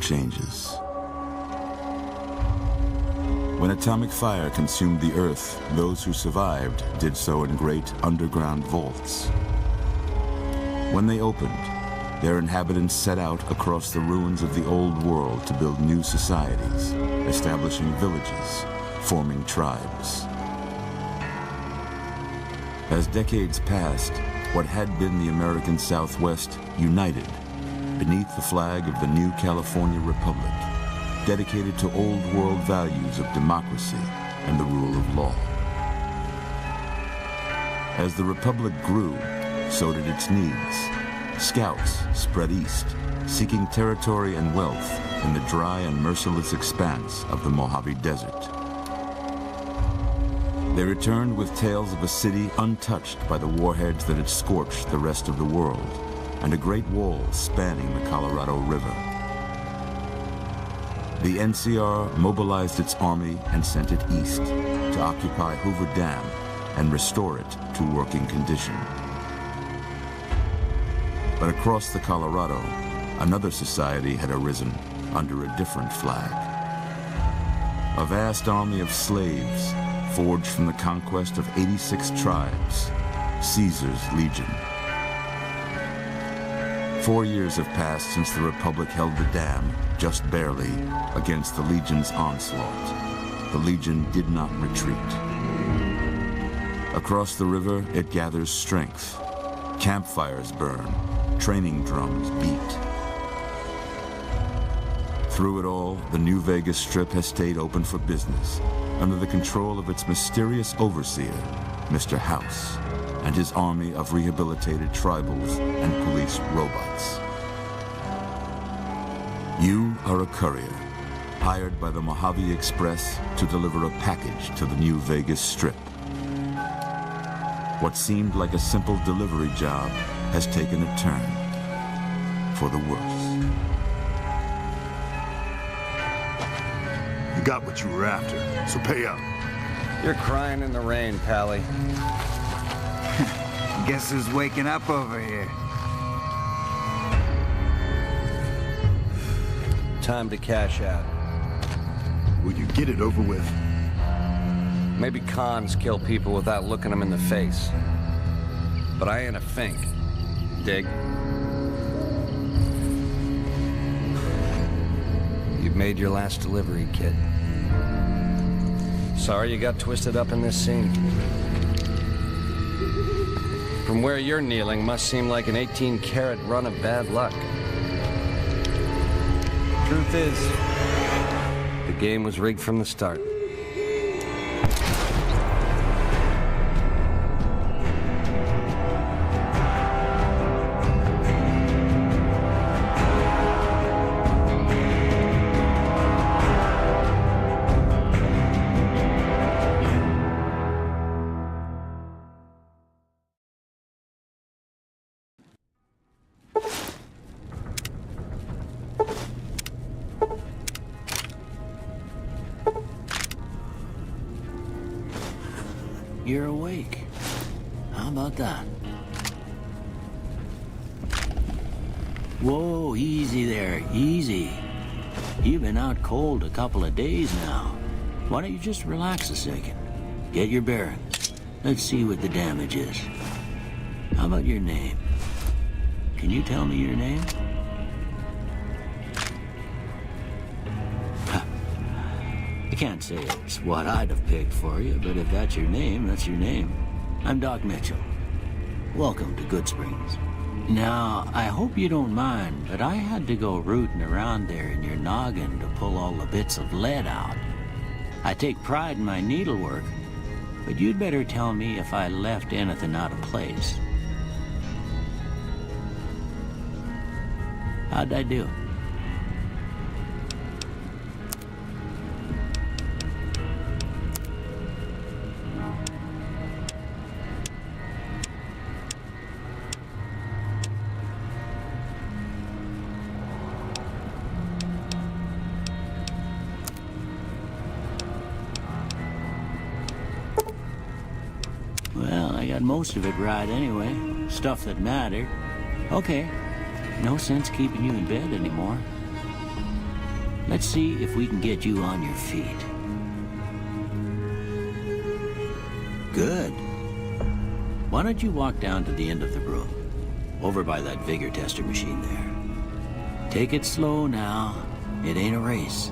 changes. When atomic fire consumed the Earth, those who survived did so in great underground vaults. When they opened, their inhabitants set out across the ruins of the old world to build new societies, establishing villages, forming tribes. As decades passed, what had been the American Southwest united beneath the flag of the new California Republic, dedicated to old world values of democracy and the rule of law. As the Republic grew, so did its needs. Scouts spread east, seeking territory and wealth in the dry and merciless expanse of the Mojave Desert. They returned with tales of a city untouched by the warheads that had scorched the rest of the world, and a great wall spanning the Colorado River. The NCR mobilized its army and sent it east to occupy Hoover Dam and restore it to working condition. But across the Colorado, another society had arisen under a different flag. A vast army of slaves forged from the conquest of 86 tribes, Caesar's Legion. 4 years have passed since the Republic held the dam, just barely, against the Legion's onslaught. The Legion did not retreat. Across the river, it gathers strength. Campfires burn, training drums beat. Through it all, the New Vegas Strip has stayed open for business, under the control of its mysterious overseer, Mr. House, and his army of rehabilitated tribals and police robots. You are a courier, hired by the Mojave Express to deliver a package to the New Vegas Strip. What seemed like a simple delivery job has taken a turn for the worse. You got what you were after, so pay up. You're crying in the rain, Pally. Guess who's waking up over here? Time to cash out. Will you get it over with? Maybe cons kill people without looking them in the face. But I ain't a fink. Dig? You've made your last delivery, kid. Sorry you got twisted up in this scene. From where you're kneeling must seem like an 18-carat run of bad luck. Truth is, the game was rigged from the start. You're awake. How about that? Whoa, easy there, easy. You've been out cold a couple of days now. Why don't you just relax a second? Get your bearings. Let's see what the damage is. How about your name? Can you tell me your name? I can't say it's what I'd have picked for you, but if that's your name, that's your name. I'm Doc Mitchell. Welcome to Goodsprings. Now, I hope you don't mind, but I had to go rooting around there in your noggin to pull all the bits of lead out. I take pride in my needlework, but you'd better tell me if I left anything out of place. How'd I do? Well, I got most of it right anyway. Stuff that mattered. Okay. No sense keeping you in bed anymore. Let's see if we can get you on your feet. Good. Why don't you walk down to the end of the room, over by that vigor tester machine there. Take it slow now. It ain't a race.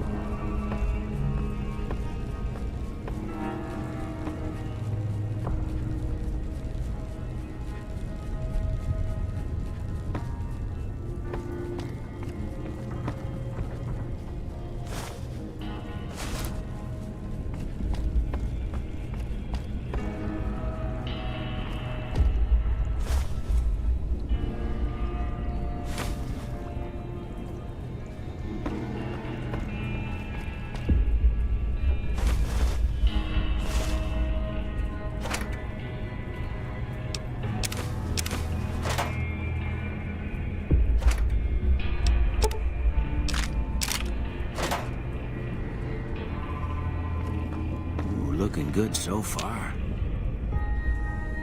Looking good so far.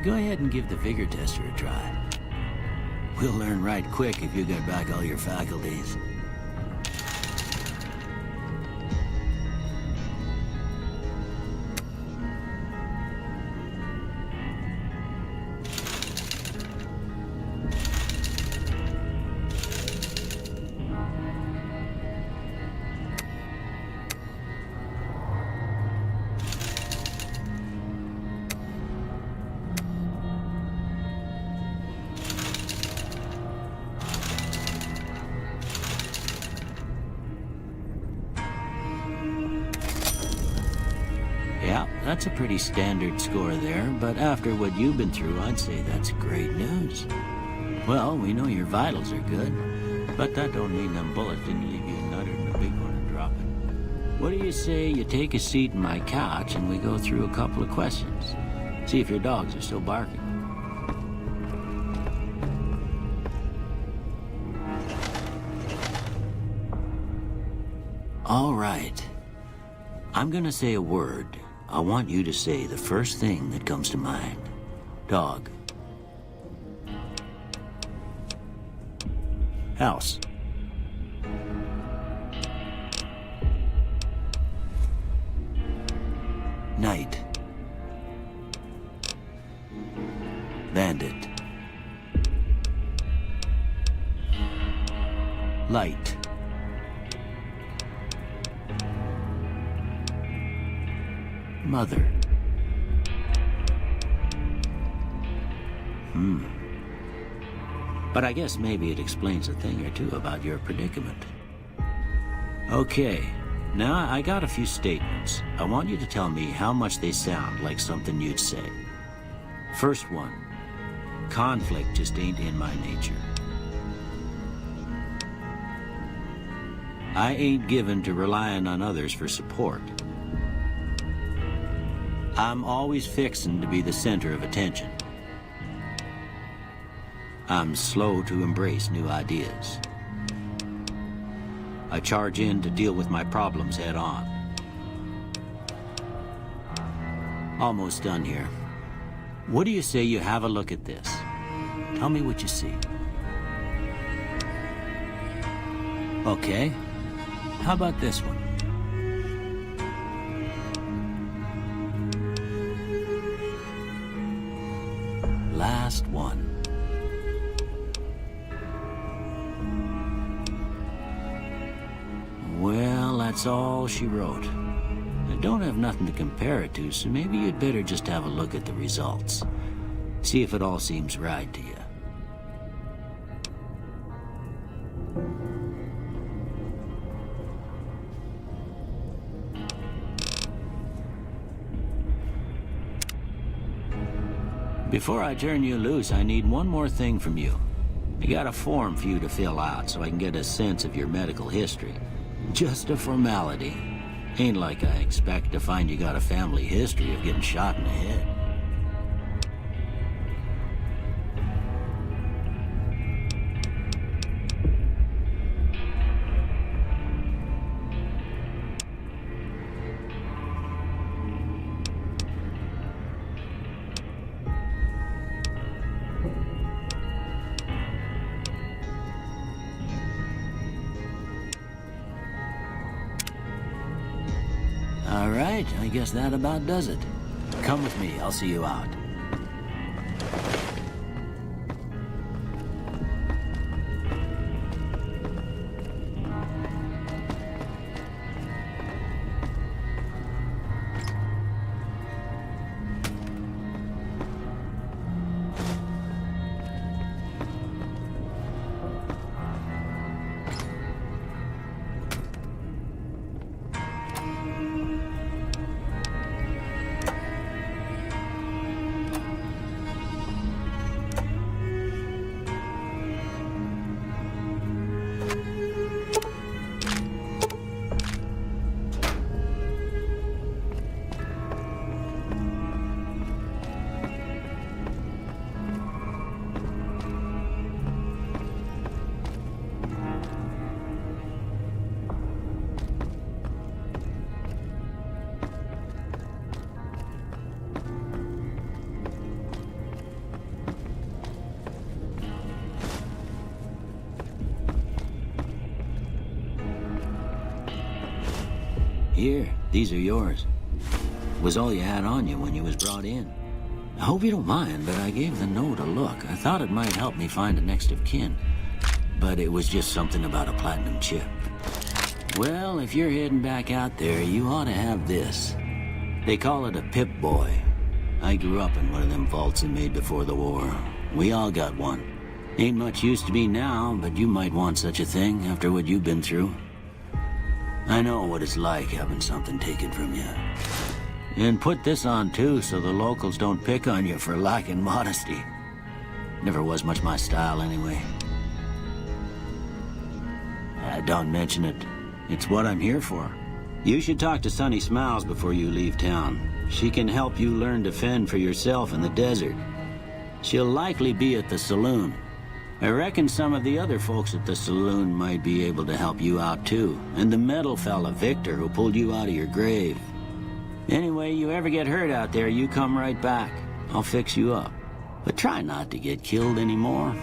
Go ahead and give the vigor tester a try. We'll learn right quick if you get back all your faculties. Yeah, that's a pretty standard score there, but after what you've been through, I'd say that's great news. Well, we know your vitals are good, but that don't mean them bullets didn't leave you a nutter and a big one and drop it. What do you say you take a seat in my couch and we go through a couple of questions? See if your dogs are still barking. All right. I'm gonna say a word. I want you to say the first thing that comes to mind. Dog. House. Night. Bandit. Light. Mother. But I guess maybe it explains a thing or two about your predicament. Okay, now I got a few statements. I want you to tell me how much they sound like something you'd say. First one, conflict just ain't in my nature. I ain't given to relying on others for support. I'm always fixin' to be the center of attention. I'm slow to embrace new ideas. I charge in to deal with my problems head on. Almost done here. What do you say you have a look at this? Tell me what you see. Okay. How about this one? Last one. Well, that's all she wrote. I don't have nothing to compare it to, so maybe you'd better just have a look at the results. See if it all seems right to you. Before I turn you loose, I need one more thing from you. I got a form for you to fill out so I can get a sense of your medical history. Just a formality. Ain't like I expect to find you got a family history of getting shot in the head. right, I guess that about does it. Come with me, I'll see you out. Here, these are yours. Was all you had on you when you was brought in. I hope you don't mind, but I gave the note a look. I thought it might help me find a next of kin. But it was just something about a platinum chip. Well, if you're heading back out there, you ought to have this. They call it a Pip-Boy. I grew up in one of them vaults they made before the war. We all got one. Ain't much use to me now, but you might want such a thing after what you've been through. I know what it's like having something taken from you. And put this on too, so the locals don't pick on you for lacking modesty. Never was much my style anyway. Don't mention it. It's what I'm here for. You should talk to Sunny Smiles before you leave town. She can help you learn to fend for yourself in the desert. She'll likely be at the saloon. I reckon some of the other folks at the saloon might be able to help you out too. And the metal fella, Victor, who pulled you out of your grave. Anyway, you ever get hurt out there, you come right back. I'll fix you up. But try not to get killed anymore.